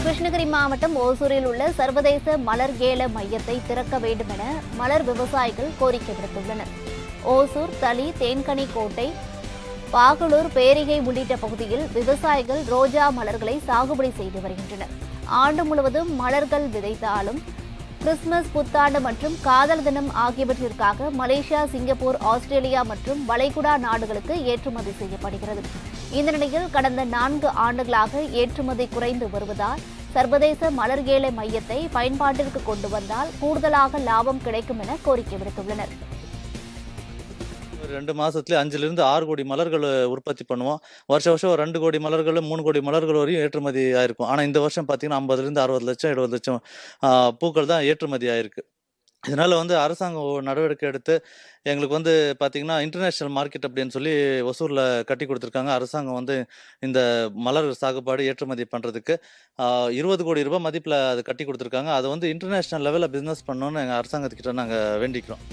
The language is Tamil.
கிருஷ்ணகிரி மாவட்டம் ஓசூரில் உள்ள சர்வதேச மலர் ஏல மையத்தை திறக்க வேண்டும் என மலர் விவசாயிகள் கோரிக்கை விடுத்துள்ளனர். ஓசூர், தளி, தேன்கனி கோட்டை, பாகலூர், பேரிகை உள்ளிட்ட பகுதியில் விவசாயிகள் ரோஜா மலர்களை சாகுபடி செய்து வருகின்றனர். ஆண்டு முழுவதும் மலர்கள் விதைத்தாலும் கிறிஸ்துமஸ், புத்தாண்டு மற்றும் காதல் தினம் ஆகியவற்றிற்காக மலேசியா, சிங்கப்பூர், ஆஸ்திரேலியா மற்றும் வளைகுடா நாடுகளுக்கு ஏற்றுமதி செய்யப்படுகிறது. இந்த நிலையில் கடந்த 4 ஆண்டுகளாக ஏற்றுமதி குறைந்து வருவதால் சர்வதேச மலர் ஏல மையத்தை பயன்பாட்டிற்கு கொண்டு வந்தால் கூடுதலாக லாபம் கிடைக்கும் என கோரிக்கை விடுத்துள்ளனர். 2 மாசத்துல 5லிருந்து 6 கோடி மலர்கள் உற்பத்தி பண்ணுவோம். வருஷம் ஒரு 2 கோடி மலர்கள், 3 கோடி மலர்கள் வரையும் ஏற்றுமதி ஆயிருக்கும். ஆனா இந்த வருஷம் பார்த்தீங்கன்னா 50லிருந்து 60 லட்சம், 70 லட்சம் பூக்கள் தான் ஏற்றுமதி ஆயிருக்கு. இதனால அரசாங்கம் நடவடிக்கை எடுத்து எங்களுக்கு பார்த்தீங்கன்னா இன்டர்நேஷனல் மார்க்கெட் அப்படின்னு சொல்லி ஒசூர்ல கட்டி கொடுத்துருக்காங்க. அரசாங்கம் இந்த மலர் சாகுபாடு ஏற்றுமதி பண்றதுக்கு 20 கோடி ரூபாய் மதிப்புல அது கட்டி கொடுத்துருக்காங்க. அதை இன்டர்நேஷனல் லெவல்ல பிசினஸ் பண்ணணும்னு எங்க அரசாங்கத்துக்கிட்ட நாங்க வேண்டிக்கிறோம்.